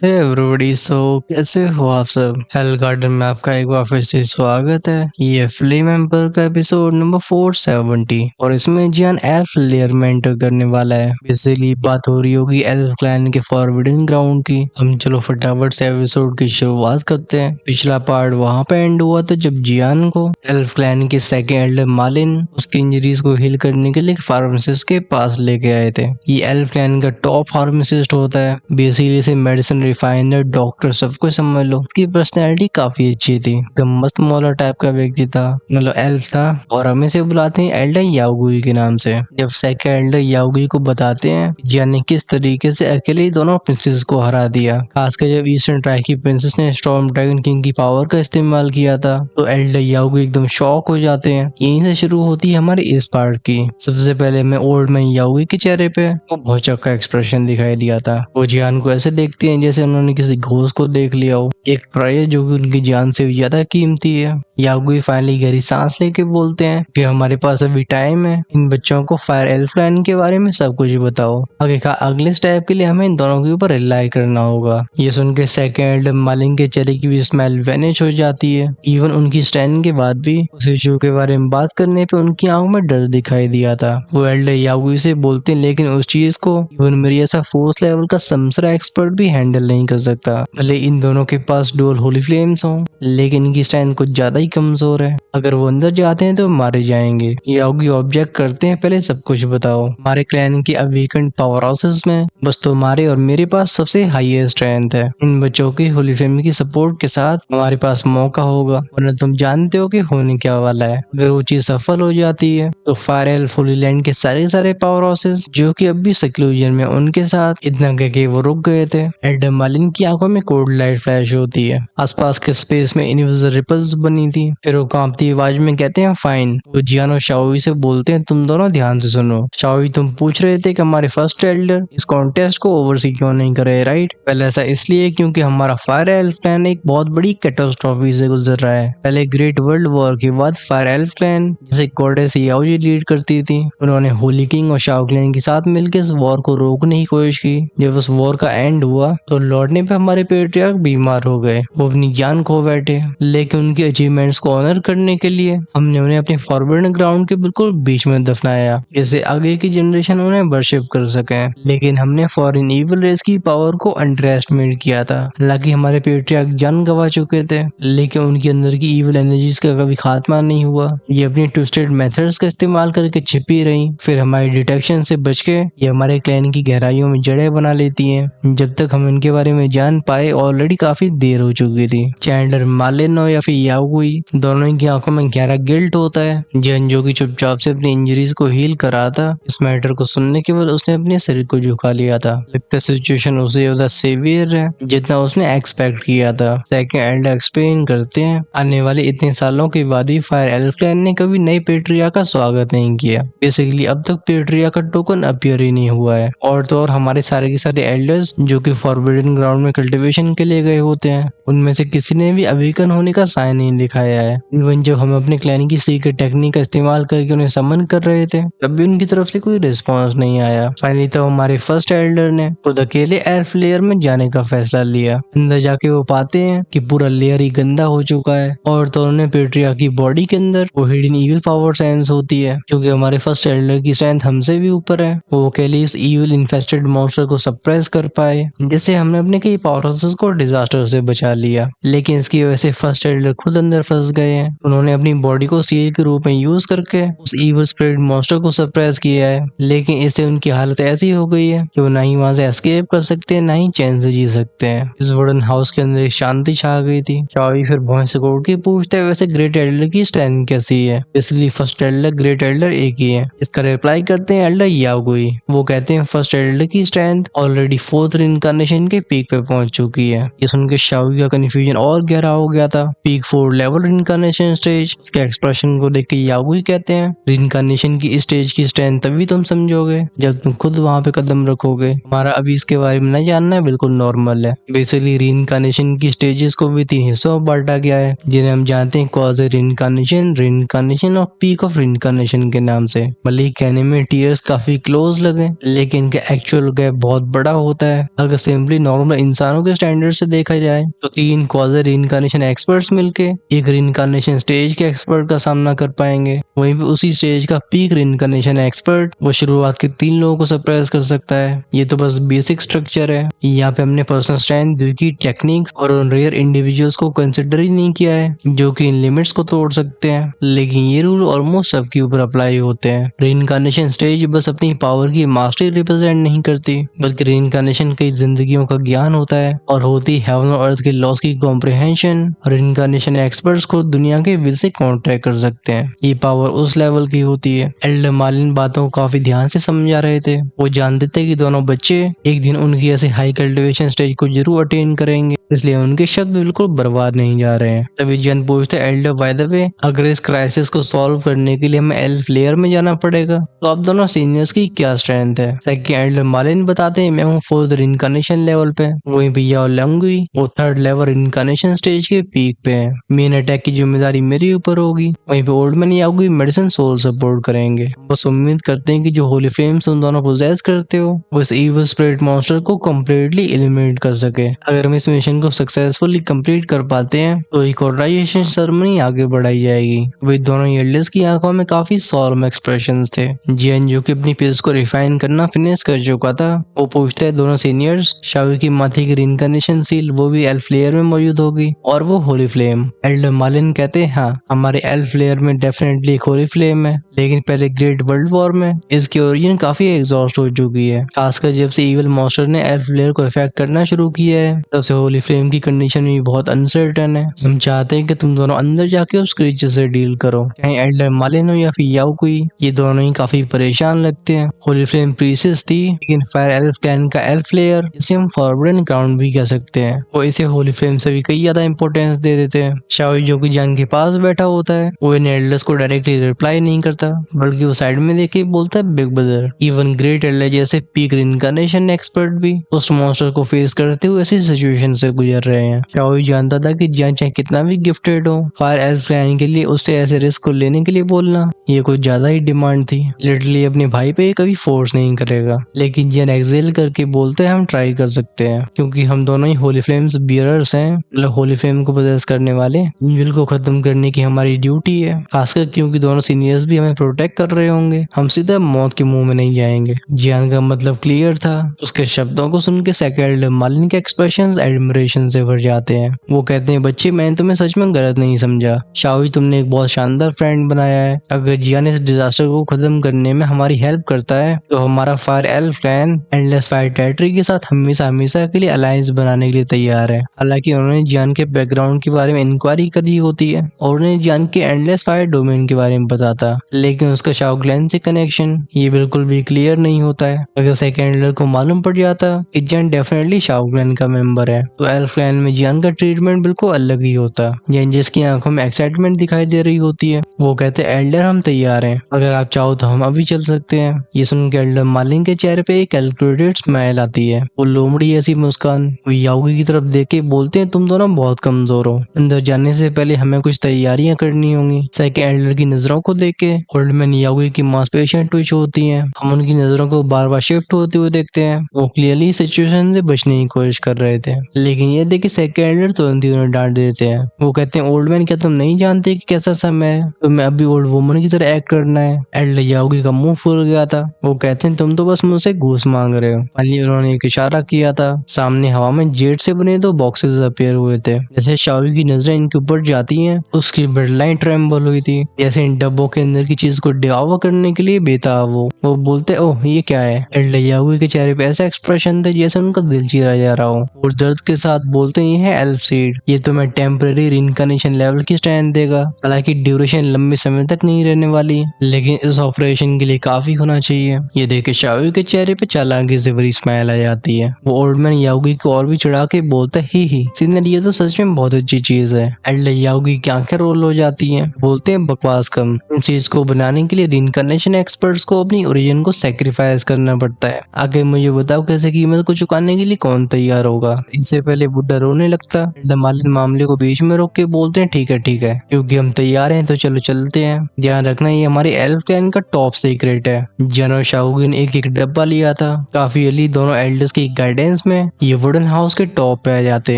Hey everybody, सो कैसे हो आप सब। हेल गार्डन में आपका एक बार फिर से स्वागत है। ये फ्ली मेंबर का एपिसोड नंबर 470 और इसमें जियान एल्फ लेयर में एंटर करने वाला है। बेसिकली बात हो रही होगी एल्फ क्लैन के फॉरबिडन ग्राउंड की। हम चलो फटाफट से एपिसोड की शुरुआत करते हैं। पिछला पार्ट वहाँ पे एंड हुआ था जब जियान को एल्फ क्लैन के सेकंड एल्डर मालिन उसकी इंजरीज को हील करने के लिए फार्मासिस्ट के पास लेके आए थे। ये एल्फ क्लैन का टॉप फार्मासिस्ट होता है। बेसिकली से मेडिसिन रिफाइनर डॉक्टर सब कुछ समझ लो। उसकी पर्सनैलिटी काफी अच्छी थी, एकदम मस्त मौला टाइप का व्यक्ति था, मतलब एल्फ था। और हमें से बुलाते हैं एल्डर याओगुई के नाम से। जब सेकंड एल्डर याओगुई को बताते हैं यानी किस तरीके से अकेले ही दोनों प्रिंसेस को हरा दिया, खासकर जब ईस्टर्न ट्राई की प्रिंसेस ने स्टॉर्म ड्रैगन किंग की पावर का इस्तेमाल किया था, तो एल्डर याओगुई एकदम शॉक हो जाते हैं। यहीं से शुरू होती है हमारी इस पार्ट की। सबसे पहले हमें ओल्ड मैन याओगुई के चेहरे पे वो भौचक का एक्सप्रेशन दिखाई दिया था। वो जियान को ऐसे देखती हैं जैसे उन्होंने किसी घोस्ट को देख लिया हो। एक ट्राई है जो कि उनकी जान से भी ज्यादा कीमती है। याओगुई फाइनली गहरी सांस लेके बोलते हैं कि हमारे पास अभी टाइम है, इन बच्चों को फायर एल्फ क्लैन के बारे में सब कुछ बताओ। अगले स्टेप के लिए हमें इन दोनों के ऊपर रिलाई करना होगा। ये सुन के सेकंड मालिंग के चेहरे की भी स्मेल वेनिश हो जाती है। इवन उनकी स्टैंड के बाद भी उस इशू के बारे में बात करने पे उनकी आंखों में डर दिखाई दिया था। वो एल्डर याओगुई से बोलते हैं लेकिन उस चीज को इवन मेरी ऐसा फोर्थ लेवल का समसरा एक्सपर्ट भी हैंडल नहीं कर सकता। भले इन दोनों के पास डुअल होली फ्लेम्स हो, लेकिन इनकी स्टैंड कुछ ज्यादा ही कमजोर है। अगर वो अंदर जाते हैं तो मारे जाएंगे। याओगुई ऑब्जेक्ट करते हैं, पहले सब कुछ बताओ। हमारे क्लैन के अवेकेंड पावर हाउसेस में बस तुम्हारे और मेरे पास सबसे हाईएस्ट स्ट्रेंथ है। इन बच्चों की होली फ्लेम की सपोर्ट के साथ हमारे पास मौका होगा, वरना तुम जानते हो कि होने क्या वाला है। अगर वो चीज सफल हो जाती है तो फायर एल्फ होली लैंड के सारे पावर हाउसेस जो कि अब भी सक्लूजन में, उनके साथ इतना कह के वो रुक गए थे। एल्डर मालिन की आंखों में कोल्ड लाइट फ्लैश होती है। आसपास के स्पेस में इनविजिबल रिपल्स बनी थी। फिर वो कांपती आवाज में कहते हैं फाइन। वो जियान और शाओई से बोलते हैं तुम दोनों ध्यान से सुनो। शाओई, तुम पूछ रहे थे कि हमारे फर्स्ट एल्डर इस कॉन्टेस्ट को ओवरसी क्यों नहीं करे, राइट? पहले ऐसा इसलिए क्योंकि हमारा फायर एल्फ क्लैन एक बहुत बड़ी कैटास्ट्रॉफी से गुजर रहा है। पहले ग्रेट वर्ल्ड वॉर के बाद फायर एल्फ क्लैन जिसे गॉडेस याओजी लीड करती थी, उन्होंने होली किंग और शाओ क्लैन के साथ मिलकर इस वॉर को रोकने की कोशिश की। जब उस वॉर का एंड हुआ तो लौटने पे हमारे पेट्रियार्क बीमार हो गए, वो अपनी जान खो बैठे। लेकिन उनके अचीवमेंट्स को ऑनर करने के लिए हमने उन्हें अपने फॉरबिडन ग्राउंड के बिल्कुल बीच में दफनाया, जैसे आगे की जनरेशन उन्हें वर्शिप कर सके। लेकिन हमने फॉरेन इविल रेस की पावर को अंडर एस्टिमेट किया था। हालांकि हमारे पेट्रियार्क जान गवा चुके थे, लेकिन उनके अंदर की इविल एनर्जीज का कभी खात्मा नहीं हुआ। ये अपनी ट्विस्टेड मेथड्स का इस्तेमाल करके छिपी रही। फिर हमारी डिटेक्शन से बच के ये हमारे क्लैन की गहराइयों में जड़ें बना लेती हैं। जब तक हम इनके बारे में जान पाए ऑलरेडी काफी देर हो चुकी थी। चैंडलर मालिन या फिर याओगुई, दोनों की आंखों में गहरा गिल्ट होता है। जन जो की चुपचाप से अपनी इंजरीज को हील करा था, इस मैटर को सुनने के बाद उसने अपने शरीर को झुका लिया था। लगता सिचुएशन उसे ज्यादा सीवियर है जितना उसने एक्सपेक्ट किया था। सेकंड एल्डर एक्सप्लेन करते हैं आने वाले इतने सालों के बाद भी फायर एल्फ क्लैन ने कभी नए पेट्रिया का स्वागत नहीं किया। बेसिकली अब तक पेट्रिया का टोकन अपीयर ही नहीं हुआ है। और तो और हमारे सारे के सारे एल्डर्स जो कि फॉरबिडन ग्राउंड में कल्टिवेशन के लिए गए होते हैं, उनमें से किसी ने भी अवेकन होने का साइन नहीं दिखाया है। इवन जब हम अपने क्लैन की सीक्रेट टेक्निक का इस्तेमाल करके उन्हें समन कर रहे थे, तब भी उनकी तरफ से कोई रिस्पॉन्स नहीं आया। फाइनली तो हमारे फर्स्ट एल्डर ने खुद अकेले एल्फ लेयर में जाने का फैसला लिया। अंदर जाके वो पाते हैं कि पूरा लेयर ही गंदा हो चुका है। और तो उन्हें पेट्रिया की बॉडी के अंदर वो हिडन इविल पावर सेंस होती है, क्योंकि हमारे फर्स्ट एल्डर की स्ट्रेंथ हमसे भी ऊपर है। वो अकेले इस इविल इन्फेस्टेड मॉन्स्टर को सप्रेस कर पाए, जिससे हमने अपने कई पावर हाउसेस को डिजास्टर से बचा लिया। लेकिन इसकी वजह से फर्स्ट एल्डर खुद अंदर फंस गए हैं। उन्होंने अपनी बॉडी को सील के रूप में यूज करके उस इविल स्पिरिट मॉन्स्टर को सप्रेस किया है। लेकिन इससे उनकी हालत ऐसी हो गई है कि वो ना ही वहां से एस्केप कर सकते हैं, ना ही चैन से जी सकते हैं। इस वुडन हाउस के अंदर एक शांति छा गई थी। चावी फिर भॉइस को उठ के पूछते हैं वैसे ग्रेट एल्डर की स्ट्रेंथ कैसी है। इसलिए फर्स्ट एल्डर ग्रेट एल्डर एक ही है। इसका रिप्लाई करते हैं एल्डर याओगुई। वो कहते हैं फर्स्ट एल्डर की स्ट्रेंथ ऑलरेडी फोर्थ इनकारनेशन के पीक पे पहुंच चुकी है। ये सुनकर शाओई का कंफ्यूजन और गहरा हो गया था। Peak 4 level double reincarnation stage. उसके एक्सप्रेशन को देख के यागुई कहते हैं रिइंकार्नेशन की स्टेज की स्ट्रेंथ तभी तुम समझोगे जब तुम खुद वहाँ पे कदम रखोगे। हमारा अभी इसके बारे में न जानना है बिल्कुल नॉर्मल है। बेसिकली रिइंकार्नेशन की स्टेजेस को भी 3 हिस्सों में बांटा गया है जिन्हें हम जानते हैं कॉज रिइंकार्नेशन, रिइंकार्नेशन और पीक ऑफ रिइंकार्नेशन के नाम से। भले ही कहने में टीयर्स काफी क्लोज लगे लेकिन इनका एक्चुअल गैप बहुत बड़ा होता है। अगर सिंपली नॉर्मल इंसानों के स्टैंडर्ड से देखा जाए तो 3 कॉज रिइंकार्नेशन एक्सपर्ट्स मिलके एक रिइंकार्नेशन स्टेज के एक्सपर्ट का सामना कर पाएंगे। वहीं पे उसी स्टेज का पीक रिइंकार्नेशन एक्सपर्ट वो शुरुआत के 3 लोगों को सरप्राइज कर सकता है। ये तो बस बेसिक स्ट्रक्चर है। यहाँ पे हमने पर्सनल स्ट्रेंथ, की टेक्निक्स और उन रेयर इंडिविजुअल्स को कंसिडर ही नहीं किया है जो कि इन लिमिट्स को तोड़ सकते हैं। लेकिन ये रूल ऑलमोस्ट सबके ऊपर अप्लाई होते हैं। रिइंकार्नेशन स्टेज बस अपनी पावर की मास्टरी रिप्रेजेंट नहीं करती बल्कि रिइंकार्नेशन कई जिंदगियों का ज्ञान होता है और होती हेवन और अर्थ के लॉस की कॉम्प्रिहेंशन। रिइंकार्नेशन एक्सपर्ट्स को दुनिया के विल से कॉन्ट्रैक्ट कर सकते हैं। ये पावर उस लेवल की होती है। एल्डर मार्लिन बातों को काफी ध्यान से समझा रहे थे। वो जानते थे कि दोनों बच्चे एक दिन उनकी ऐसे हाई कल्टिवेशन स्टेज को जरूर अटेन करेंगे, इसलिए उनके शब्द बिल्कुल बर्बाद नहीं जा रहे हैं। तभी जन पूछते एल्डर बाय द वे अगर इस क्राइसिस को सॉल्व करने के लिए हमें एल्फ लेयर में जाना पड़ेगा तो आप दोनों सीनियर्स की क्या स्ट्रेंथ है। सेकंड एल्डर मार्लिन बताते हैं मैं हूँ 4th रिइंकार्नेशन लेवल पे। वहीं पे याओ लंगुई वो 3rd लेवल रिइंकार्नेशन स्टेज के पीक पे है। मेन अटैक की जिम्मेदारी मेरे ऊपर होगी। वहीं पे ओल्ड मैन याओगी मेडिसिन सोल सपोर्ट करेंगे। बस उम्मीद करते हैं कि जो होली फ्लेम्स तुम दोनों पोजेस करते हो वो इस इविल स्पिरिट मॉन्स्टर को कम्प्लीटली एलिमिनेट कर सके। अगर हम इस मिशन को सक्सेसफुली कंप्लीट कर पाते हैं तो इक्वलाइजेशन सेरेमनी आगे बढ़ाई जाएगी। वे दोनों एल्डर्स की आंखों में काफी सॉर्म एक्सप्रेशंस थे। जियन जो कि अपनी पेस को रिफाइन करना फिनिश कर चुका था वो पूछता है दोनों सीनियर्स शावी की माथे की रिइंकार्नेशन सील वो भी एल्फ लेयर में मौजूद होगी और वो होली फ्लेम। एल्डर मार्लिन कहते हैं हाँ हमारे एल्फ लेयर में डेफिनेटली एक होली फ्लेम है लेकिन पहले ग्रेट वर्ल्ड वॉर में इसकी ओरिजिन काफी एग्जॉस्ट हो चुकी है। खासकर जब से इविल मॉन्स्टर ने एल्फ लेयर को इफेक्ट करना शुरू किया है तब से होली फ्लेम की कंडीशन भी बहुत अनसर्टन है। हम चाहते हैं कि तुम दोनों अंदर जाके उस क्रीचर से डील करो। चाहे एल्डर मार्लिन हो या फिर याओकुई ये दोनों ही काफी परेशान लगते हैं। होली फ्लेम प्रीसेस थी लेकिन फायर एल्फ क्लैन का एल्फ लेयर इसे हम फॉरबिडन ग्राउंड भी कह सकते हैं। वो इसे होली फ्लेम से भी कई ज्यादा इंपॉर्टेंस दे देते हैं। शाओई जो कि जान के पास बैठा होता है वो इन एल्डर्स को डायरेक्टली रिप्लाई नहीं करता बल्कि वो साइड में देख के बोलता है big brother. Even great Elder जैसे पीक रिइंकार्नेशन एक्सपर्ट भी उस मॉन्स्टर को फेस करते हुए ऐसी सिचुएशन से गुजर रहे हैं। शाओई जानता था कि जियान चाहे कितना भी गिफ्टेड हो फायर एल्फ क्लैन के लिए उससे ऐसे रिस्क को लेने के लिए बोलना ये कुछ ज्यादा ही डिमांड थी। लिटरली अपने भाई पे कभी फोर्स नहीं करेगा। लेकिन जियान एक्सेल करके बोलते हैं हम ट्राई कर सकते हैं क्योंकि हम दोनों ही होली फ्लेम्स बियरर्स हैं। मतलब होली फ्लेम को पोजेस करने वाले एंजल को खत्म करने की हमारी ड्यूटी है। खासकर क्योंकि दोनों सीनियर्स भी हमें प्रोटेक्ट कर रहे होंगे। हम सीधा मौत के मुंह में नहीं जाएंगे। जियान का मतलब क्लियर था। उसके शब्दों को सुन के सेकेंड मार्लिन के एक्सप्रेशंस एडमिरेशन से भर जाते हैं। वो कहते हैं बच्चे मैंने तुम्हें सच में गलत नहीं समझा। शाओई तुमने एक बहुत शानदार फ्रेंड बनाया है। अगर जियान इस डिजास्टर को खत्म करने में हमारी हेल्प करता है तो हमारा fire elf clan endless fire territory के साथ हमेशा हमेशा के लिए अलायंस बनाने के लिए तैयार है। हालांकि उन्होंने जियान के बैकग्राउंड के बारे में इंक्वायरी करी होती है और उन्हें जियान के एंडलेस फायर डोमेन के बारे में पता था लेकिन उसका शाओ क्लैन से कनेक्शन ये बिल्कुल भी क्लियर नहीं होता है। अगर सेकेंड एल्डर को मालूम पड़ जाता कि जियान डेफिनेटली शाओ क्लैन का मेंबर है तो एल्फ क्लैन में जियान का ट्रीटमेंट बिल्कुल अलग ही होता। जियान जिसकी आंखों में एक्साइटमेंट दिखाई दे रही होती है वो कहते हैं एल्डर हम तैयार हैं, अगर आप चाहो तो हम अभी चल सकते हैं। ये सुनकर एल्डर मार्लिन के चेहरे पे एक कैलकुलेटेड स्माइल आती है। वो लोमड़ी ऐसी मुस्कान। वो याओगी की तरफ देख के बोलते हैं तुम दोनों बहुत कमजोर हो, अंदर जाने से पहले हमें कुछ तैयारियां करनी होंगी। सेकंड एल्डर की नजरों को देख के ओल्ड मैन याओगी की मांसपेशियां ट्विच होती हैं। हम उनकी नजरों को बार बार शिफ्ट होते हुए देखते हैं। वो क्लियरली सिचुएशन से बचने की कोशिश कर रहे थे लेकिन ये देख के सेकंड एल्डर तुरंत ही उन्हें डांट देते हैं। वो कहते हैं ओल्ड मैन क्या तुम नहीं जानते कि कैसा समय है, तुम्हें अभी ओल्ड वुमन की तरह एक्ट करना है। एल्डर याओगी का मुंह फूल गया था। वो कहते हैं तुम तो बस मुझसे घूस मांग रहे हो। फाइनली उन्होंने एक इशारा किया था। सामने हवा में जेट से बने 2 बॉक्सेस अपीयर हुए थे। जैसे शाओई की नजरें इनके ऊपर जाती हैं उसकी ब्लड लाइन ट्रेम्बल हुई थी जैसे इन डब्बों के अंदर की चीज को डिगावा करने के लिए बेताब वो बोलते ओह ये क्या है। एल्डर याओगी के चेहरे पे ऐसा एक्सप्रेशन था जैसे उनका दिल चीरा जा रहा हो और दर्द के साथ बोलते ये है एल्फ सीड, ये तो मैं टेम्पररी रिइंकार्नेशन लेवल की स्ट्रेंथ देगा। हालांकि ड्यूरेशन लंबे समय तक नहीं रहने वाली लेकिन इस ऑपरेशन के लिए काफी होना चाहिए। ये देख के शाओई के चेहरे पे चालाकी से भरी स्माइल आ जाती है। वो ओल्ड मैन याओगी को और भी चढ़ा के बोलता ही सीनियर ये तो सच में बहुत अच्छी चीज है। एल्डर एल्डर याओगी की आंखें रोल हो जाती हैं, बोलते हैं बकवास कम। इन चीज को बनाने के लिए रिइंकार्नेशन एक्सपर्ट्स को अपनी ओरिजिन को सेक्रीफाइस करना पड़ता है। आगे मुझे बताओ कैसे कीमत को चुकाने के लिए कौन तैयार होगा। इससे पहले बुड्ढा रोने लगता। एल्डर मार्लिन मामले को बीच में रोक के बोलते हैं ठीक है क्योंकि हम तैयार हैं तो चलो चलते हैं। ध्यान रखना ये हमारे एल्फ क्लैन का टॉप सीक्रेट है। जन और शाओगी ने एक डब्बा लिया था। काफी अर्ली दोनों एल्डर्स की गाइडेंस में ये वुडन हाउस के टॉप पे आ जाते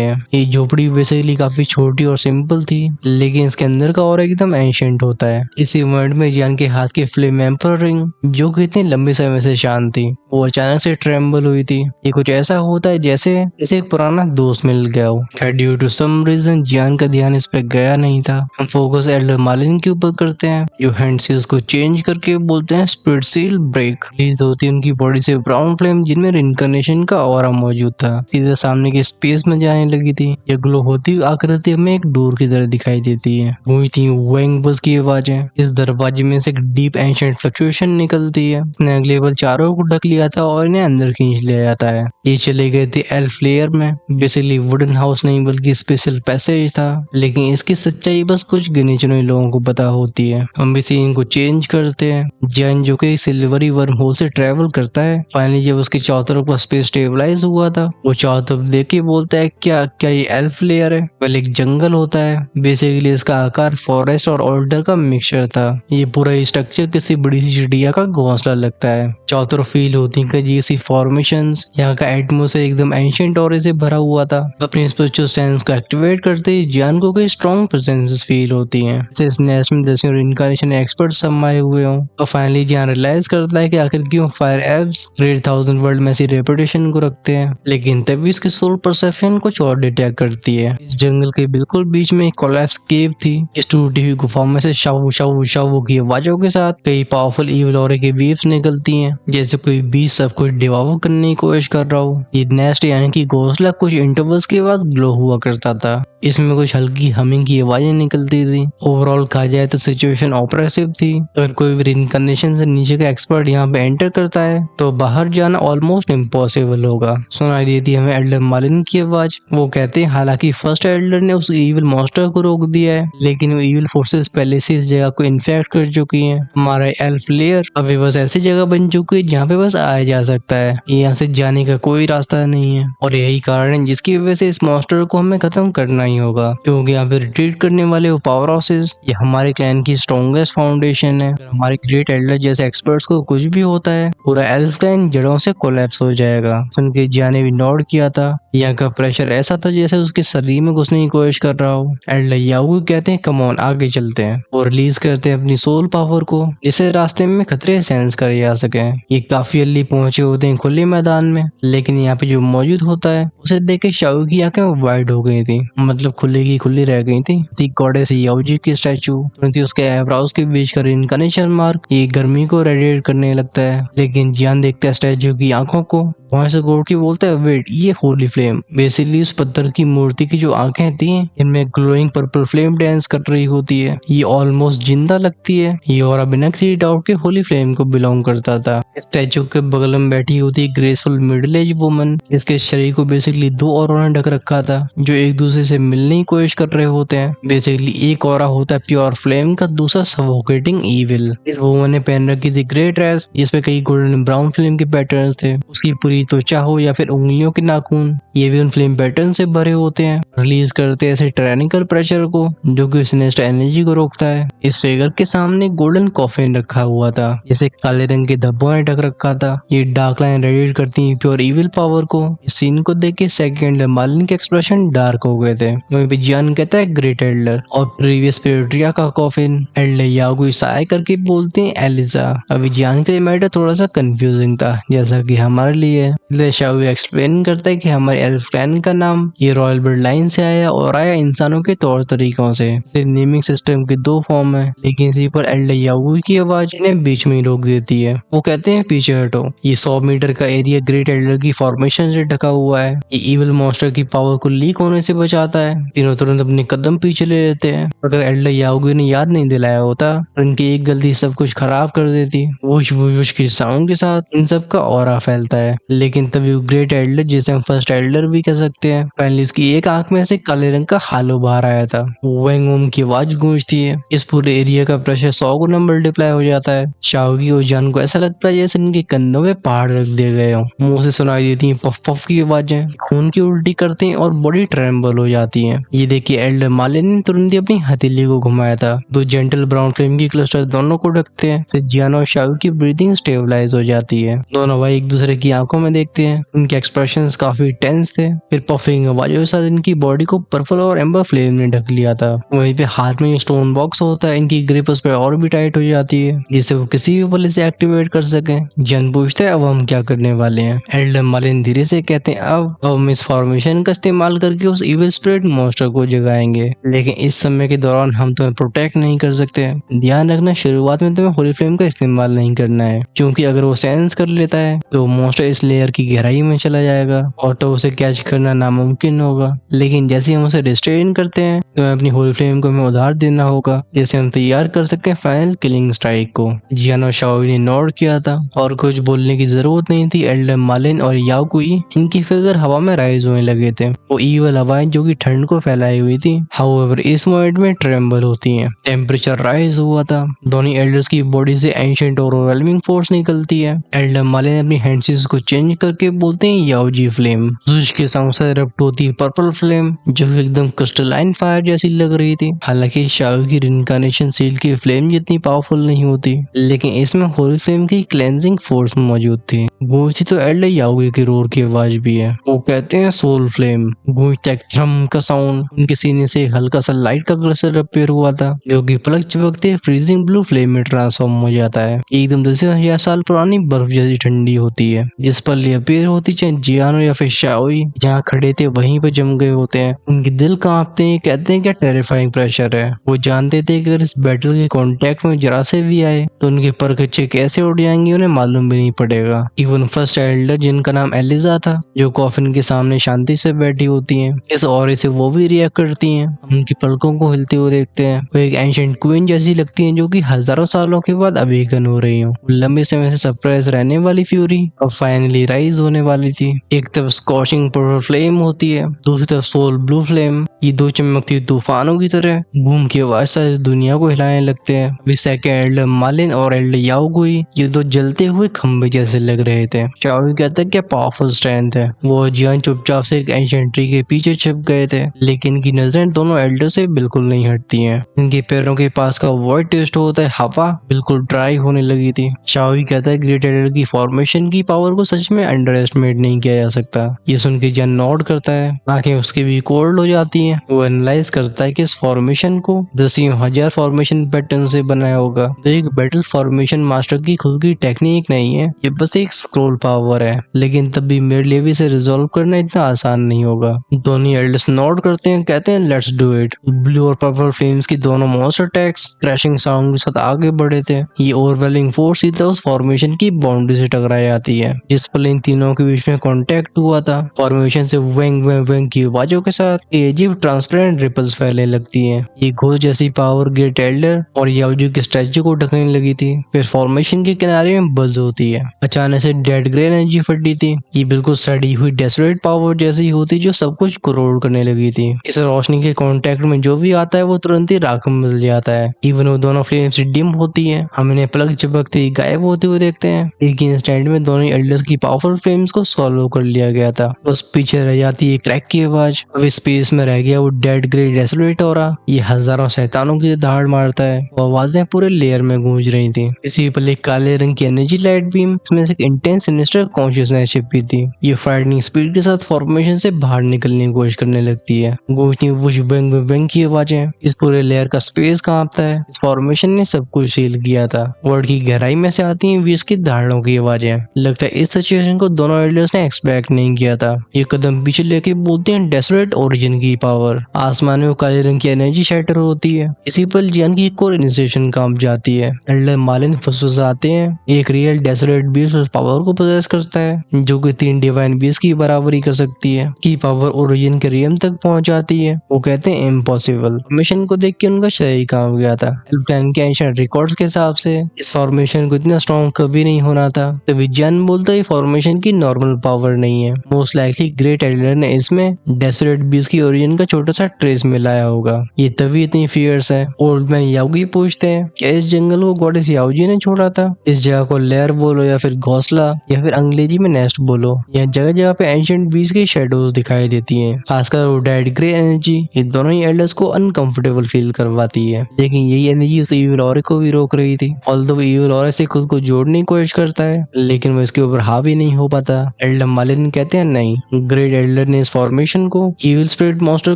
हैं। ये झोपड़ी बेसिकली काफी छोटी और सिंपल थी, लेकिन इसके अंदर का और एकदम एंशिएंट होता है। इसी मोमेंट में जियान के हाथ की फ्लेम एम्पर रिंग, जो कि इतने लंबे समय से शांत थी, वो अचानक से ट्रेम्बल हुई थी। ये कुछ ऐसा होता है जैसे इसे एक पुराना दोस्त मिल गया हो। ड्यू टू सम रीजन जियान का ध्यान इस पे गया नहीं था। हम फोकस एल्डर मार्लिन के ऊपर करते हैं, जो हैंड सील्स को चेंज करके बोलते हैं स्पिरिट सील ब्रेक। रिलीज होती है उनकी बॉडी से ब्राउन फ्लेम, जिनमें रिइंकार्नेशन का ऑरा मौजूद था, सीधे सामने के स्पेस में जाने लगी थी। ये ग्लो होती हुई आकृति हमें एक डोर की तरह दिखाई देती है। हुई थी वेंग बस की आवाजें। इस दरवाजे में से एक डीप एंशिएंट फ्लक्चुएशन निकलती है। इसने अगले पल चारों को ढक लिया था और इन्हें अंदर खींच लिया जाता है। ये चले गए थे एल्फ लेयर में। बेसिकली वुडन हाउस नहीं बल्कि स्पेशल पैसेज था, लेकिन इसकी सच्चाई बस कुछ गिने चुने लोगों को पता होती है। हम भी सीन को चेंज करते हैं। जैन जो कि सिल्वरी वर्म होल से ट्रेवल करता है, फाइनली जब उसके चारों तरफ का स्पेस स्टेबलाइज हुआ था, वो चारों तरफ देख के बोलता है क्या क्या ये एल्फ लेयर है? पहले एक जंगल होता है। बेसिकली इसका आकार फॉरेस्ट और ऑल्डर का मिक्सचर था। ये पूरा स्ट्रक्चर किसी बड़ी सी चिड़िया का घोंसला लगता है। चारों तरफ फील होती है अजीब सी फॉर्मेशंस। यहाँ का एटमॉस्फेयर एकदम एंशिएंट और से भरा हुआ था। अपने स्पिरिचुअल सेंस को एक्टिवेट करते ही जियान को कई स्ट्रॉन्ग प्रेजेंसेस फील होती हैं। इस नेस्ट में दसियों रिइंकार्नेशन एक्सपर्ट समाये हुए हों। और फाइनली जियान रियलाइज करता है कि आखिर क्यों fire elves great thousand world में ऐसी रेपुटेशन को रखते हैं। लेकिन तभी इसकी सोल परसेप्शन कुछ और डिटेक्ट करती है। इस जंगल के बिल्कुल बीच में एक कोलैप्स केव थी। इस टूटी हुई गुफा में से शावू शावू शावू की आवाजों के साथ कई पावरफुल इविल ऑरे के वेव्स निकलती हैं, जैसे कोई बीच सब कुछ डिवावर करने की कोशिश कर रहा हो। ये नेस्ट यानी कि घोंसला कुछ इंटरवल्स के बाद ग्लो हुआ करता था। इसमें कुछ हल्की हमिंग की आवाजें निकलती थी। ओवरऑल कहा जाए तो सिचुएशन ऑपरेसिव थी। अगर कोई भी रिइंकार्नेशन से नीचे का एक्सपर्ट यहाँ पे एंटर करता है तो बाहर जाना ऑलमोस्ट इम्पॉसिबल होगा। सुनाई देती हमें एल्डर मार्लिन की आवाज। वो कहते हैं हालांकि फर्स्ट एल्डर ने उस इविल मॉन्स्टर को रोक दिया है, लेकिन वो इविल फोर्सेस पहले से इस जगह को इन्फेक्ट कर चुकी हैं। हमारा एल्फ लेयर अभी बस ऐसी जगह बन चुकी है जहाँ पे बस आया जा सकता है। यहाँ से जाने का कोई रास्ता नहीं है, और यही कारण है जिसकी वजह से इस मॉन्स्टर को हमें खत्म करना ही होगा, क्योंकि यहाँ पे रिट्रीट करने वाले वो पावर हाउसेस ये हमारे क्लैन की स्ट्रॉन्गेस्ट फाउंडेशन है। अगर हमारे ग्रेट एल्डर जैसे एक्सपर्ट्स को कुछ भी होता है, पूरा एल्फ क्लैन जड़ों से कोलैप्स हो जाएगा। सुन के जाने भी नोट किया था। यहाँ का प्रेशर ऐसा था जैसे उसके शरीर में घुसने की कोशिश कर रहा हो। एल्डर याओगी कहते हैं कम ऑन आगे चलते हैं, और रिलीज करते हैं अपनी सोल पावर को, जिससे रास्ते में खतरे सेंस करे जा सके। ये काफी अर्ली पहुंचे होते हैं खुले मैदान में, लेकिन यहाँ पे जो मौजूद होता है उसे देख के शाओगी की आंखें वाइड हो गई थी, मतलब खुली की खुली रह गई थी। गॉडेस याओजी की स्टैचू उसके आईब्रोज के बीच का रिइंकार्नेशन मार्क ये गर्मी को रेडिएट करने लगता है। लेकिन जियान देखता है स्टैचू की आंखों को, वहां से गोड़ की बोलता है वेट ये होली फ्लेम। बेसिकली उस पत्थर की मूर्ति की जो आंखें थी इनमें ग्लोइंग पर्पल फ्लेम डांस कर रही होती है। ये ऑलमोस्ट जिंदा लगती है। ये और बिना किसी डाउट के होली फ्लेम को बिलोंग करता था। स्टैचू के बगल में बैठी होती ग्रेसफुल मिडिल एज वुमन। इसके शरीर को बेसिकली दो औरों ने ढक रखा था, जो एक दूसरे से मिलने की कोशिश कर रहे होते हैं। बेसिकली एक औरा होता है प्योर फ्लेम का, दूसरा सफोकेटिंग ईविल। इस वुमन ने पहन रखी थी ग्रे ड्रेस जिसपे कई गोल्डन ब्राउन फ्लेम के पैटर्न्स थे। उसकी पूरी त्वचा हो या फिर उंगलियों के नाखून, ये भी उन फ्लेम पैटर्न से भरे होते हैं। रिलीज करते ऐसे टायरेनिकल प्रेशर को जो कि सिनेस्ट एनर्जी को रोकता है। इस फिगर के सामने गोल्डन कॉफिन रखा हुआ था, जिसे काले रंग के धब्बों ने ढक रखा था। ये डार्क लाइन रेडिएट करती है प्योर इविल पावर को। इस सीन को देख के सेकंड मार्लिन के एक्सप्रेशन डार्क हो गए थे। वहीं पे जियान कहता है ग्रेट एल्डर, और प्रीवियस पेरिट्रिया का कॉफिन। एल्डर याओगी साय करके बोलते हैं एलिजा। अभी जियान के लिए मैटर थोड़ा सा कंफ्यूजिंग था, जैसा कि हमारे लिए। शाओगी एक्सप्लेन करता है कि हमारे एल्फ क्लैन का नाम ये रॉयल ब्लड लाइन से आया और आया इंसानों के तौर तरीकों से। नेमिंग सिस्टम के दो फॉर्म है, लेकिन इसी पर एल्डर याओगी की आवाज इन्हें बीच में ही रोक देती है। वो कहते हैं पीछे हटो। ये 100 मीटर का एरिया ग्रेट एल्डर की फॉर्मेशन से ढका हुआ है। ये इविल मॉन्स्टर की पावर को लीक होने से बचाता है। तीनों तुरंत अपने कदम पीछे ले लेते हैं। अगर एल्डर याओगी ने याद नहीं दिलाया होता, उनकी एक गलती सब कुछ खराब कर देती। वुश वुश की साउंड के साथ इन सब का ऑरा फैलता है। लेकिन तभी ग्रेट एल्डर, जिसे हम फर्स्ट एल्डर भी कह सकते हैं, फाइनली उसकी एक आंख में से काले रंग का हालो बाहर आया था। वेंग ओम की आवाज गूंजती है। इस पूरे एरिया का प्रेशर 100 गुना मल्टीप्लाई हो जाता है। शाओगी और जान को ऐसा लगता है जैसे इनके कंधों पे पहाड़ रख दिए गए हों। मुंह से सुनाई देती है पफ पफ की आवाजें, खून की उल्टी करते हैं और बॉडी ट्रेम्बल हो जाती है। ये देखिए एल्डर मालिन ने तुरंत ही अपनी हथेली को घुमाया था। दो जेंटल ब्राउन फ्लेम की क्लस्टर दोनों को ढकते हैं। फिर जियान और शाओगी की ब्रीदिंग स्टेबलाइज हो जाती है। दोनों भाई एक दूसरे की आंखों में देखते हैं। उनके एक्सप्रेशंस काफी टेंस थे। फिर पफिंग आवाजों के साथ इनकी बॉडी को पर्पल और एम्बर फ्लेम ने ढक लिया था। वहीं पे हाथ में स्टोन बॉक्स होता है, इनकी ग्रिप उस पर और भी टाइट हो जाती है जिससे वो किसी भी पल से एक्टिवेट कर सके। जन पूछते हैं अब हम क्या करने वाले हैं। एल्डर मालिन धीरे से कहते हैं अब हम इस फॉर्मेशन का इस्तेमाल करके उस इविल स्पिरिट मॉन्स्टर को जगाएंगे, लेकिन इस समय के दौरान हम तुम्हें प्रोटेक्ट नहीं कर सकते। ध्यान रखना शुरुआत में तुम्हें होली फ्लेम का इस्तेमाल नहीं करना है, क्योंकि अगर वो सेंस कर लेता है तो मॉन्स्टर इस लेयर की गहराई में चला जाएगा और तो उसे कैच करना नामुमकिन होगा। लेकिन जैसे हम उसे रिस्ट्रेन करते हैं तो अपनी होली फ्लेम को हमें उधार देना होगा, जैसे हम तैयार कर सकते हैं फाइनल किलिंग स्ट्राइक को। जियान और शाओई ने नोट किया था और कुछ बोलने की जरूरत नहीं थी। एल्डर मालिन और याओकुई इनकी फिगर हवा में राइज होने लगे थे। वो ईवल हवाएं जो कि ठंड को फैलाई हुई थी, हाउएवर इस मोमेंट में ट्रेम्बल होती हैं। टेम्परेचर राइज हुआ था। दोनों एल्डर्स की बॉडी से एंशिएंट और ओवरवेलमिंग फोर्स निकलती है। एल्डर मालिन अपनी हैंडसीज को चेंज करके बोलते हैं याओजी फ्लेम। जुश के साउंड से इरप्ट होती है पर्पल फ्लेम जो एकदम क्रिस्टलाइन फायर जैसी लग रही थी। हालांकि शाओ की रिइंकार्नेशन सील की फ्लेम जितनी पावरफुल नहीं होती, लेकिन इसमें होली फ्लेम की क्लेंजिंग फोर्स मौजूद थी। गूंजती तो एल्डर याओगी की रोर की आवाज भी है। वो कहते हैं सोल फ्लेम। गूंजता एक थ्रम का साउंड। उनके सीने से हल्का सा लाइट का क्लस्टर अपीयर हुआ था जो कि पलक झपकते फ्रीजिंग ब्लू फ्लेम में ट्रांसफॉर्म हो जाता है। एकदम 10,000 साल पुरानी बर्फ जैसी ठंडी होती है। जिस पर ये अपीयर होती चाहे जियानो या फिर शाओई जहाँ खड़े थे वहीं पर जम गए होते हैं। उनके दिल कांपते हैं। कहते हैं क्या टेरिफाइंग प्रेशर है। वो जानते थे कि अगर इस बैटल के कांटेक्ट में जरा से भी आए तो उनके पर कच्चे कैसे उड़ जाएंगे उन्हें मालूम भी नहीं पड़ेगा। इवन फर्स्ट एल्डर जिनका नाम एलिजा था, जो कॉफिन के सामने शांति से बैठी होती हैं, इस ऑरे से वो भी रिएक्ट करती हैं। उनकी पलकों को हिलते हुए देखते हैं। वो एक एंशिएंट क्वीन जैसी लगती हैं जो कि हजारों सालों के बाद अवेकन हो रही हो। लंबे समय से सरप्राइज रहने वाली फ्यूरी अब फाइनली राइज होने वाली थी। एक तरफ स्कॉचिंग पर्पल फ्लेम होती है, दूसरी तरफ सोल ब्लू फ्लेम। ये दो चमकती तूफानों की तरह बूम की आवाज से इस दुनिया को हिलाने लगते हैं। अभी सेकंड एल्डर मालिन और एल्डर याओगुई ये दो जलते हुए खंबे जैसे लग रहे थे। शाओई कहता है क्या पावरफुल स्ट्रेंथ है। वो जियान चुपचाप से एक एंशिएंट ट्री के पीछे छिप गए थे, लेकिन इनकी नजरें दोनों एल्डर से बिल्कुल नहीं हटती हैं। इनके पैरों के पास का वॉइड टेस्ट होता है, हवा बिल्कुल ड्राई होने लगी थी। शाओई कहता है ग्रेट एल्डर की फॉर्मेशन की पावर को सच में अंडर एस्टिमेट नहीं किया जा सकता। ये सुन के जन नॉड करता है, आंखें उसकी भी कोल्ड हो जाती हैं। वो एनालाइज करता है कि इस फॉर्मेशन को 10,000 फॉर्मेशन पैटर्न से बनाया होगा। तो एक बैटल फॉर्मेशन मास्टर की खुद की टेक्निक नहीं है, ये बस एक स्क्रॉल पावर है। लेकिन तब भी मेरे लिए भी इसे रिजॉल्व करना इतना आसान नहीं होगा। दोनों एल्डर्स नॉड करते हैं, कहते हैं लेट्स डू इट। ब्लू और पर्पल फ्लेम्स की दोनों मॉन्स्टर अटैक्स क्रैशिंग साउंड के साथ आगे बढ़े थे। ये ओवरवेलिंग फोर्स सीधा उस फॉर्मेशन की बाउंड्री से टकरा जाती है। जिस पल इन तीनों के बीच में कांटेक्ट हुआ था, फॉर्मेशन से वेंग वेंग वेंग की आवाजों के साथ अजीब ट्रांसपेरेंट रिपल्स फैलने लगती हैं। ये घोष जैसी पावर ग्रेट एल्डर और याओजू के स्टैचू को ढकने लगी थी। फिर फॉर्मेशन के किनारे में बज होती है। अचानक से डेड ग्रे एनर्जी फटी थी। ये बिल्कुल सड़ी हुई डेसोलेट पावर जैसी होती जो सब कुछ करोड़ करने लगी थी। इस रोशनी के कांटेक्ट में जो भी आता है वो तुरंत ही राख में बदल जाता है। इवन वो दोनों फ्लेम्स डिम होती है। हम इन्हें पलक झपकते ही गायब होते हुए देखते हैं। एक इंस्टेंट में दोनों एल्डर्स की पावरफुल फ्लेम्स को सॉल्व कर लिया गया था। बस पीछे रह जाती है क्रैक की आवाज। अब स्पेस में रह गया वो डेड ग्रे डेसोलेट ऑरा। ये हजारों शैतानों की दहाड़ मारता है। वो आवाजें पूरे लेयर में गूंज रही थी। इसी पर एक काले रंग की एनर्जी लाइट बीम, इसमें से एक इंटेंस सिनिस्टर कॉन्शियसनेस छिपी थी। ये फ्राइटनिंग स्पीड के साथ फॉर्मेशन से बाहर निकलने की कोशिश करने लगती है। गूंजती वुश बेंग बेंग की आवाजें। इस पूरे लेयर का स्पेस कांपता है। इस फॉर्मेशन ने सब कुछ सील किया था। वर्ल्ड की गहराई में से आती है विश की दहाड़ों की आवाजें। लगता है इस सिचुएशन को दोनों एल्डर्स ने एक्सपेक्ट नहीं किया था। ये कदम पीछे लेके बोलते हैं डेसोलेट ओरिजिन की पावर। आसमान में वो काले रंग की एनर्जी शैटर होती है। इसी पर जियान की कोर इनिशिएशन कांप जाती है। एल्डर मालिन फुसफुसाते हैं। एक रियल डेसोलेट बीस्ट उस पावर को पोजेस करता है जो कि 3 डिवाइन बीस्ट की बराबरी कर सकती है। की पावर ओरिजिन के रियम तक पहुंच जाती है। वो कहते हैं इम्पॉसिबल। मिशन को देख के उनका शरीर कांप गया था। प्लान के एंशिएंट रिकॉर्ड्स के हिसाब से इस फॉर्मेशन को इतना स्ट्रॉन्ग कभी नहीं होना था। तभी जियान बोलता है फॉर्मेशन की नॉर्मल पावर नहीं है। मोस्ट लाइकली ग्रेट एल्डर ने इसमें डेसोलेट बीस्ट की ओरिजिन का का छोटा सा ट्रेस मिलाया होगा। ये तभी इतनी फियर्स है। ओल्ड मैन याओगी पूछते हैं क्या इस जंगल को गॉडेस याओजी ने छोड़ा था? इस जगह को लेयर बोलो या फिर घोंसला या फिर अंग्रेजी में नेस्ट बोलो, यहाँ जगह जगह पे एंशिएंट बीज की शेडोज दिखाई देती हैं। खासकर वो डेड ग्रे एनर्जी, ये दोनों ही एल्डर्स को अनकंफर्टेबल फील करवाती है। लेकिन यही एनर्जी उस इविल ऑरे को भी रोक रही थी। ऑल्दो वो इविल ऑरे से खुद को जोड़ने की कोशिश करता है, लेकिन वो इसके ऊपर हावी नहीं हो पाता। एल्डर मालिन कहते हैं नहीं, ग्रेट एल्डर ने इस फॉर्मेशन को इविल स्पिरिट मॉन्स्टर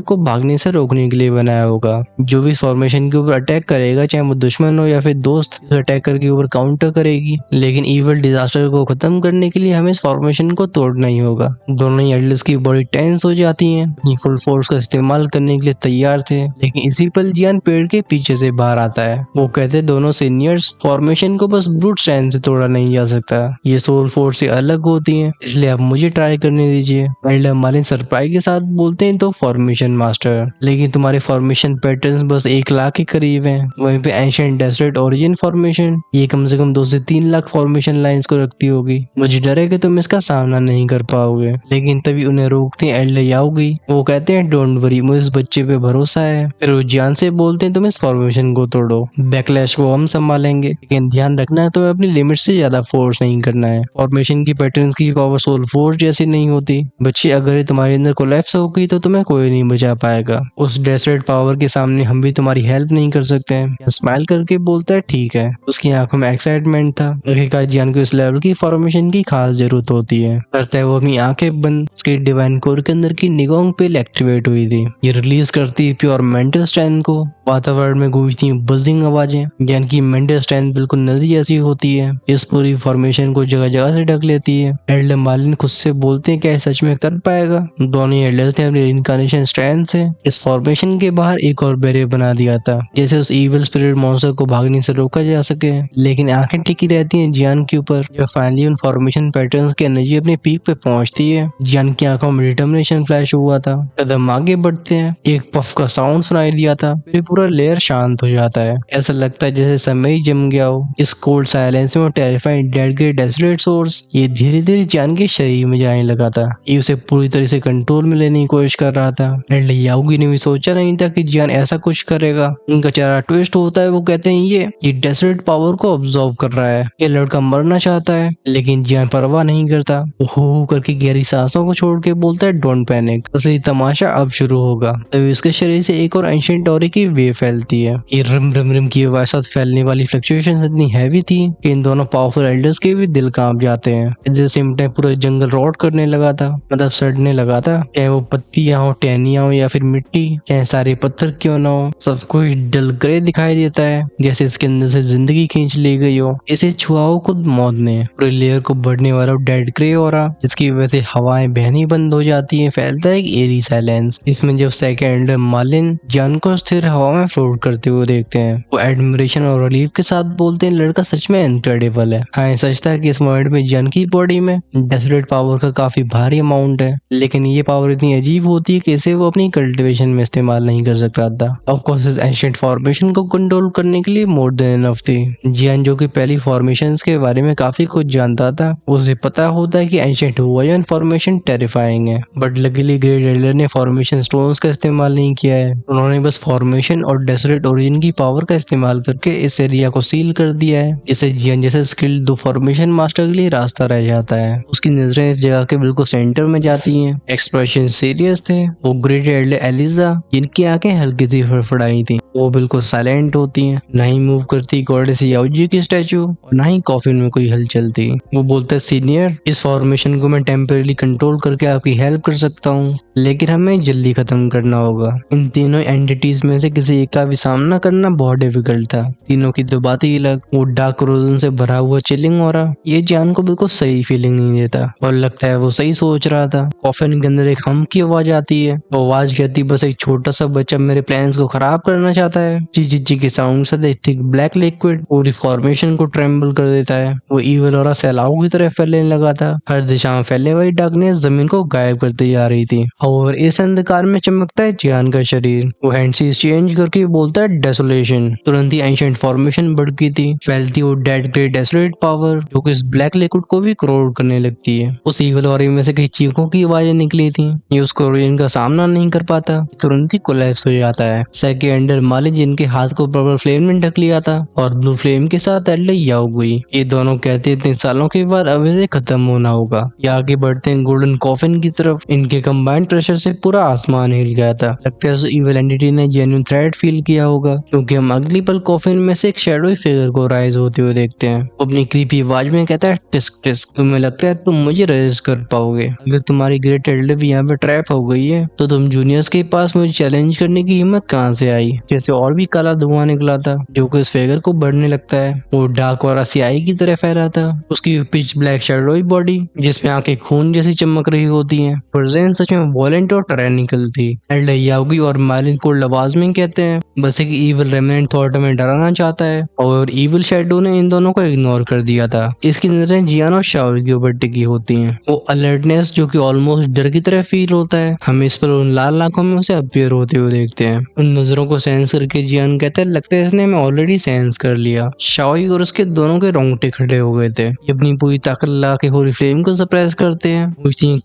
को भागने से रोकने के लिए बनाया होगा। जो भी इस फॉर्मेशन के ऊपर अटैक करेगा, चाहे वो दुश्मन हो या फिर दोस्त, इस अटैकर के ऊपर काउंटर करेगी। लेकिन इविल डिजास्टर को खत्म करने के लिए हमें इस फॉर्मेशन को तोड़ना ही होगा। दोनों ही एल्डर्स की बॉडी टेंस हो जाती है, फुल फोर्स का इस्तेमाल करने के लिए तैयार थे। लेकिन इसी पल जियान पेड़ के पीछे से बाहर आता है। वो कहते दोनों सीनियर्स फॉर्मेशन को बस ब्रूट स्ट्रेंथ से तोड़ा नहीं जा सकता, ये सोल फोर्स से अलग होती है, इसलिए आप मुझे ट्राई करने दीजिए। एल्डर मालिन सरप्राइज के साथ बोलते हैं तो फॉर्मेशन मास्टर, लेकिन तुम्हारे फॉर्मेशन पैटर्न्स बस 1 लाख के करीब हैं। वहीं पे एंशिएंट डेजर्ट ओरिजिन फॉर्मेशन, ये कम से कम 2 से 3 लाख फॉर्मेशन लाइंस को रखती होगी। मुझे डर है कि तुम इसका सामना नहीं कर पाओगे। लेकिन तभी उन्हें रोकते हैं एल्डर याओगी। वो कहते हैं डोंट वरी, मुझे इस बच्चे पे भरोसा है। फिर वो जियान से बोलते हैं तुम इस फॉर्मेशन को तोड़ो, बैकलैश को हम संभालेंगे, लेकिन ध्यान रखना है तुम्हें अपनी लिमिट से ज्यादा फोर्स नहीं करना है। फॉर्मेशन की पैटर्न्स की पावर सोल फोर्स जैसी नहीं होती बच्चे, अगर ये तुम्हारे अंदर कोलैप्स हो गई तो तुम्हें कोई नहीं बचा पाएगा। उस डेसरेट पावर के सामने हम भी तुम्हारी हेल्प नहीं कर सकते हैं। स्माइल करके बोलता है ठीक है। उसकी आंखों में एक्साइटमेंट था, आखिरकार जियान को इस लेवल की फॉर्मेशन की खास जरूरत होती है। करता है वो अपनी आंखें बंद, उसके डिवाइन कोर के अंदर की निगोंग पिल एक्टिवेट हुई थी। ये रिलीज करती प्योर मेंटल स्ट्रेंथ को। वातावरण में गूंजती बजिंग आवाजें, ज्ञान की मेंटल स्ट्रेंथ बिल्कुल नदी जैसी होती है। इस पूरी फॉर्मेशन को जगह जगह से ढक लेती है। एल्डर मालिन खुद से बोलते हैं क्या ये सच में कर पाएगा? दोनों एल्डर्स ने अपनी इनकार्नेशन स्ट्रेंथ से इस फॉर्मेशन के बाहर एक और बैरियर बना दिया था, जैसे उस इविल स्पिरिट मॉन्स्टर को भागने से रोका जा सके। लेकिन आंखें टिकी रहती हैं जियान के ऊपर। जब फाइनली उन फॉर्मेशन पैटर्न्स की एनर्जी अपने पीक पे पहुंचती है, जियान की आंखों में डिटर्मिनेशन फ्लैश हुआ था। कदम आगे बढ़ते हैं, एक पफ का साउंड सुनाई दिया था, फिर पूरा लेयर शांत हो जाता है। ऐसा लगता है जैसे समय ही जम गया हो। इस कोल्ड साइलेंस में टेरिफाइंग डेड ग्रे डेसरेट सोर्स ये धीरे धीरे जियान के शरीर में जाने लगा था। ये उसे पूरी तरह से कंट्रोल में लेने की कोशिश कर रहा था। एल्डर याओगी ने भी सोचा नहीं था कि जियान ऐसा कुछ करेगा। उनका चेहरा ट्विस्ट होता है। वो कहते हैं ये डेसरेट पावर को ऑब्जॉर्व कर रहा है, ये लड़का मरना चाहता है। लेकिन जियान परवाह नहीं करता, वो हो करके गहरी सांसों को छोड़ के बोलता है डोंट पैनिक, असली तमाशा अब शुरू होगा। तभी उसके शरीर से एक और एंशिएंट ऑरे की वेव फैलती है। ये रिम रिम रिम की आवाज साथ फैलने वाली फ्लक्चुएशंस इतनी हैवी थी कि इन दोनों पावरफुल एल्डर्स के भी दिल कांप जाते हैं। एट द सेम टाइम पूरा जंगल रॉट करने लगा था, मतलब सड़ने लगा था। चाहे वो पत्तियां हो, टहनियां हो या फिर मिट्टी, चाहे सारे पत्थर क्यों ना हो, सब कुछ डल ग्रे दिखाई देता है, जैसे इसके अंदर से जिंदगी खींच ली गई हो। इसे छुआओ खुद मौत ने। पूरे लेयर को बढ़ने वाला डेड ग्रे हो रहा, जिसकी वजह से हवाएं बहनी बंद हो जाती है। फैलता है एक एरी साइलेंस। इसमें जब सेकंड मालिन जान को स्थिर हवा में फ्लोट करते हुए देखते हैं, वो एडमिरेशन और रिलीफ के साथ बोलते हैं लड़का सच में इनक्रेडिबल है। हाँ, सच था कि इस मोमेंट में जन की बॉडी में डेसरेट पावर का काफी भारी अमाउंट है, लेकिन ये पावर इतनी अजीब होती है कि इसे वो अपनी कल्टिवेशन में इस्तेमाल नहीं कर सकता था। ऑफ कोर्स इस एंशिएंट फॉर्मेशन को कंट्रोल करने के लिए मोर देन इनफ थी। जियान जो कि पहली फॉर्मेशंस के बारे में काफी कुछ जानता था, उसे पता होता है कि एंशिएंट हुआयन फॉर्मेशन टेरिफाइंग है। बट लकीली ग्रेट एल्डर ने फॉर्मेशन स्टोन्स का इस्तेमाल नहीं किया है। उन्होंने बस फॉर्मेशन और डेसरेट ओरिजिन की पावर का इस्तेमाल करके इस एरिया को सील कर दिया है। जिससे जियान जैसे स्किल्ड दो फॉर्मेशन मास्टर के लिए रास्ता रह जाता है। उसकी नजरें इस जगह के बिल्कुल सेंटर में जाती हैं। एक्सप्रेशन सीरियस थे। वो ग्रेट एल्डर एलिजा, जिनकी आंखें हल्की सी फड़फड़ाई थी, वो बिल्कुल साइलेंट होती हैं। ना ही मूव करती गॉडेस याओजी की स्टैचू, और ना ही कॉफिन में कोई हलचल थी। वो बोलता है सीनियर, इस फॉर्मेशन को मैं टेम्परेरी कंट्रोल करके आपकी हेल्प कर सकता हूँ, लेकिन हमें जल्दी खत्म करना होगा। इन तीनों एंटिटीज में से किसी एक का भी सामना करना बहुत डिफिकल्ट था। तीनों की दो बातें ही अलग। वो डार्क क्रोजन से भरा हुआ चिलिंग हो रहा, ये जान को बिल्कुल सही फीलिंग नहीं देता, और लगता है वो सही सोच रहा था। कॉफिन के अंदर एक हम की आवाज आती है। वो आवाज कहती बस एक छोटा सा बच्चा मेरे प्लान्स को खराब करना चाहता है। जी के साउंड से थिक ब्लैक लिक्विड पूरी फॉर्मेशन को ट्रेम्बल कर देता है। वो ईवल और सैलाब की तरह फैलने लगा था। हर दिशा में फैलने वाली डार्कनेस जमीन को गायब करती जा रही थी। और इस अंधकार में चमकता है जियान का शरीर। वो हैंडसीज चेंज करके बोलता है डेसोलेशन। तुरंत ही एंशिएंट फॉर्मेशन बढ़ गई थी। फैलती वो डेड ग्रे डेसोलेट पावर, जो कि इस ब्लैक लिक्विड को भी करोड़ करने लगती है। उस ईवल और में से कई चीखों की आवाजें निकली थी। ये उसको इनका सामना नहीं कर पाता, तुरंत ही कोलैप्स हो जाता है। सेके एंडर मालिन जिनके हाथ को पर्पल फ्लेम ने ढक लिया था और ब्लू फ्लेम के साथ एल्डर याओगुई, ये दोनों कहते इतने सालों के बाद अब इसे खत्म होना होगा। ये आगे बढ़ते हैं गोल्डन कॉफिन की तरफ। इनके कंबाइंड प्रेशर से पूरा आसमान हिल गया था। लगता है उस इविल एंटिटी ने जेन्युइन थ्रेट फील किया होगा, क्योंकि हम अगली पल कॉफिन में से एक शैडोई फिगर को राइज होते हुए देखते हैं। वो अपनी क्रीपी आवाज में कहता है, टिस्क टिस्क, तुम्हें लगता है तुम मुझे रेजिस्ट कर पाओगे? अगर तुम्हारी ग्रेट एल्डर भी यहाँ पे ट्रैप हो गई है तो तुम जूनियर्स के पास मुझे चैलेंज करने की हिम्मत कहाँ से आई? जैसे और भी काला धुआं निकला था जो कि इस फिगर को बढ़ने लगता है। वो डार्क और स्याही की तरह फैला था। उसकी पिच ब्लैक शैडोई बॉडी जिसमें आंखें खून जैसी चमक रही होती हैं, प्रेजेंस सच में वॉलेंट और टायरेनिकल थी। एल्डर याओगुई और मालिन कोल्ड आवाज में कहते हैं, बस एक इविल रेमिनेंट थॉट में डराना चाहता है, और इविल शैडो ने इन दोनों को इग्नोर कर दिया था। इसकी नजरें जियान और शाओई के ऊपर टिकी होती हैं। वो अलर्टनेस जो कि ऑलमोस्ट डर की तरह फील होता है, हम इस पर उन लाल आंखों में उसे अपीयर होते हुए देखते हैं। उन नजरों को सेंस करके जियान कहते हैं, लगता है इसने हमें ऑलरेडी सेंस कर लिया। शाओई और उसके दोनों के रोंगटे खड़े हो गए थे। ये अपनी पूरी ताकत लगा के होली फ्लेम को सप्रेस करते हैं।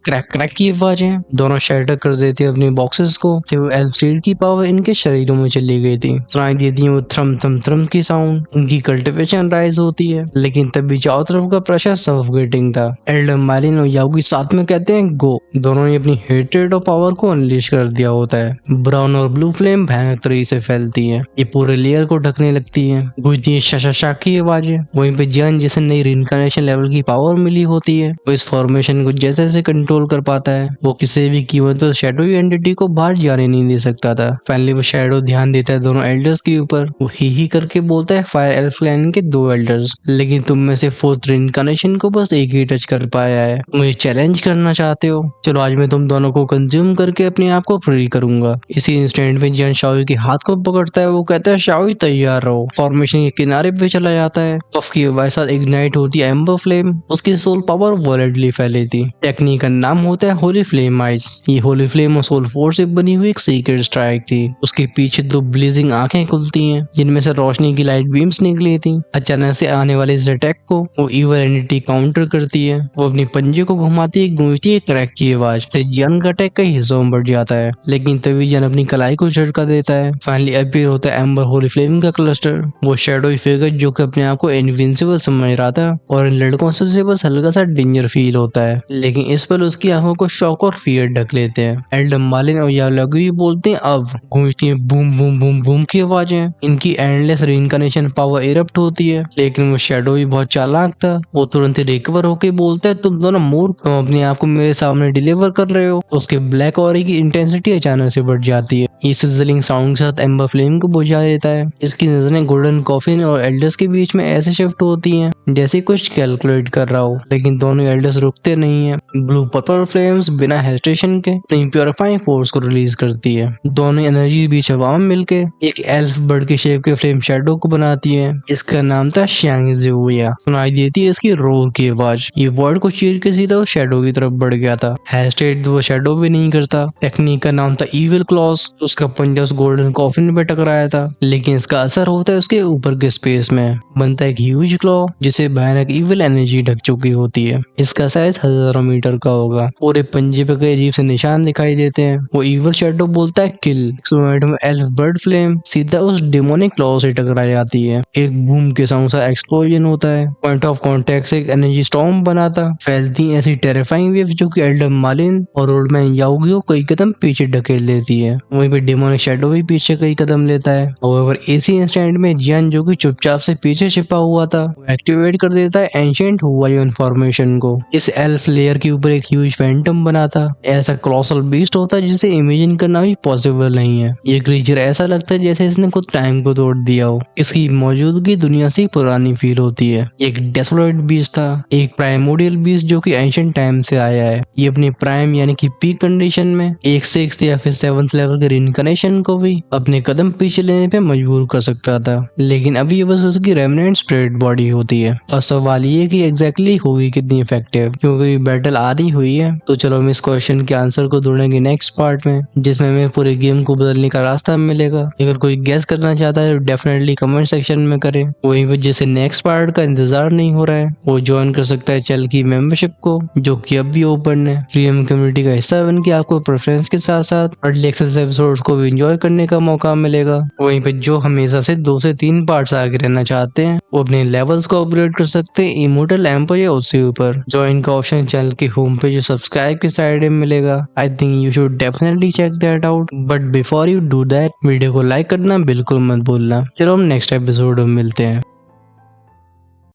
क्रैक क्रैक की आवाजें दोनों शैटर कर देते हैं अपने बॉक्सेस को। सिर्फ एल्फ सीड की पावर इनके शरीरों में चली गई थी। सुनाई देती है वो थ्रम थ्रम थ्रम की साउंड। उनकी कल्टिवेशन राइज होती है, लेकिन तभी चारों तरफ का प्रेशर सफोकेटिंग था। एल्डर मालिन और याओगुई साथ में कहते हैं, गो। दोनों ने अपनी हेट्रेड और पावर को अनलीश कर दिया होता है। ब्राउन और ब्लू फ्लेम भयानक तरीके से फैलती है। ये पूरे लेयर को ढकने लगती है। गूंजती है शशा की आवाजें। वहीं पे जियान जैसे नई रिइंकार्नेशन लेवल की पावर मिली होती है, वो इस फॉर्मेशन को जैसे जैसे कंट्रोल कर पाता है। वो किसी भी कीमत पर शैडो एंटिटी को बाहर जाने नहीं दे सकता था। फाइनली वो शैडो ध्यान देता है दोनों एल्डर्स के ऊपर। वो ही करके बोलता है, फायर एल्फ क्लैन के 2 एल्डर्स, लेकिन तुम में से 4th रिइंकार्नेशन को बस एक ही टच कर पाया है। मुझे चैलेंज करना चाहते हो? चलो आज मैं तुम दोनों को कंज्यूम करके अपने आप को फ्री करूंगा। इसी इंस्टेंट में जियान शाओई के हाथ को पकड़ता है। वो कहता है, शाओई तैयार रहो। फॉर्मेशन के किनारे पे चला जाता है। पफ की आवाज साथ इग्नाइट होती है एम्बर फ्लेम। उसकी सोल पावर वॉलेटली फैली थी। टेक्निक का नाम होता है होली फ्लेम आइज। ये होली फ्लेम और सोल फोर्स से बनी हुई एक सीक्रेट स्ट्राइक थी। उसके पीछे 2 ब्लेजिंग आंखें खुलती हैं, जिनमें से रोशनी की लाइट बीम्स निकली थी। अचानक से आने वाले इस अटैक को वो इविल एंटिटी काउंटर करती है। वो अपनी पंजे को घुमाती है, गूंजती है क्रैक की आवाज से जियान का अटैक कई हिस्सों में बढ़ जाता है, लेकिन तभी जियान अपनी कलाई को झटका देता है। फाइनली अपीयर होता है एम्बर होली फ्लेम का क्लस्टर। वो शैडोई फिगर जो कि अपने आप को इनविंसिबल समझ रहा था, और इन लड़कों से बस हल्का सा डेंजर फील होता है, लेकिन इस पर उसकी आंखों को शॉक और फियर ढक लेते हैं। एल्डर मालिन और याओगुई बोलते हैं, अब। गूंजती है बूम बूम बूम बूम की आवाजें। इनकी एंडलेस रिइंकार्नेशन पावर इरप्ट होती है, लेकिन वो शैडो भी बहुत चालाक था। वो तुरंत ही रिकवर होके बोलता है, तुम दोनों मूर्ख, तुम अपने आप को मेरे सामने डिलीवर कर रहे हो। उसके ब्लैक ऑरे की इंटेंसिटी अचानक से बढ़ जाती है। ये सिजलिंग साउंड के साथ एम्बर फ्लेम को बुझा देता है। इसकी नजरें गोल्डन कॉफिन और एल्डर्स के बीच में ऐसे शिफ्ट होती हैं जैसे कुछ कैलकुलेट कर रहा हो, लेकिन दोनों एल्डर्स रुकते नहीं है। ब्लू पर्पल फ्लेम्स बिना हेजिटेशन के अपनी प्योरीफाइंग फोर्स को रिलीज करती है। दोनों एनर्जी बीच हवा में मिलके एक एल्फ बर्ड के शेप के फ्लेम शैडो को बनाती है। इसका नाम था शैंगज़ुया। सुनाई देती है इसकी रोर की आवाज। ये वर्ड को चीर के सीधा उस शैडो की तरफ बढ़ गया था। हेजिटेट वो शैडो भी नहीं करता। टेक्निक का नाम था इविल क्लॉस। उसका पंजा उस गोल्डन कॉफिन पे टकराया था, लेकिन इसका असर होता है उसके ऊपर के स्पेस में। बनता है एक ह्यूज क्लॉ जिसे भयानक इविल एनर्जी ढक चुकी होती है। इसका साइज हजारों मीटर का होगा। पूरे पंजे पे कई अजीब से निशान दिखाई देते हैं। वो इविल शैडो बोलता है, किल। इस मोमेंट में एल्फ बर्ड फ्लेम सीधा उस डेमोनिक क्लॉ से टकरा जाती है। एक बूम के साउंड सा एक्सप्लोजन होता है। पॉइंट ऑफ कांटेक्ट से एक एनर्जी स्टॉर्म बनाता। फैलती ऐसी टेरिफाइंग वेव जो कि एल्डर मालिन और ओल्ड मैन याओगुई को कई कदम पीछे ढकेल देती है। वहीं पे डेमोनिक शैडो भी पीछे कई कदम लेता है। होवेवर इसी इंस्टेंट में जियान जो कि चुपचाप से पीछे छिपा हुआ था, वो एक्टिवेट कर देता है एंशिएंट हुआयुन फॉर्मेशन को। इस एल्फ लेयर के ऊपर एक ह्यूज फैंटम बना था। ऐसा क्olossal बीस्ट होता है जिसे इमेजिन करना भी पॉसिबल नहीं है। ये क्रीचर ऐसा लगता है जैसे इसने खुद टाइम को तोड़ दिया हो। इसकी मौजूदगी दुनिया से पुरानी फील होती है। एक डेसोलेट बीस्ट था, एक प्राइमोडियल बीस्ट जो कि एंशिएंट टाइम से आया है। ये अपने प्राइम यानी कि पीक कंडीशन में एक 6th या फिर 7th लेवल के रिइंकार्नेशन को भी अपने कदम पीछे लेने पे मजबूर कर सकता था, लेकिन अभी ये बस उसकी रेमिनेंट स्पिरिट बॉडी होती है। और सवाल ये कि एग्जैक्टली होगी कितनी इफेक्टिव, क्योंकि बैटल आ रही हुई है। तो चलो हम इस क्वेश्चन के आंसर को ढूंढेंगे नेक्स्ट पार्ट में, जिसमें हमें पूरे गेम को बदलने का रास्ता मिलेगा। अगर कोई गेस करना चाहता है तो डेफिनेटली कमेंट सेक्शन में करे। वहीं पर जैसे नेक्स्ट पार्ट का इंतजार नहीं हो रहा है, वो ज्वाइन कर सकता है चैनल की मेंबरशिप को, जो कि अब भी ओपन है। प्रीमियम कम्युनिटी का हिस्सा बन के आपको प्रेफरेंस के साथ साथ अर्ली एक्सेस एपिसोड्स को भी एंजॉय करने का मौका मिलेगा। वहीं पे जो हमेशा से 2 से 3 पार्ट्स आगे रहना चाहते हैं, वो अपने लेवल्स को अपग्रेड कर सकते हैं इमोर्टल एम्पर या उससे ऊपर। ज्वाइन का ऑप्शन चैनल के होम पेज सब्सक्राइब की साइड में मिलेगा। I think you should definitely check that out, but before you do that video को लाइक करना बिल्कुल मत भूलना। चलो हम नेक्स्ट एपिसोड में मिलते हैं।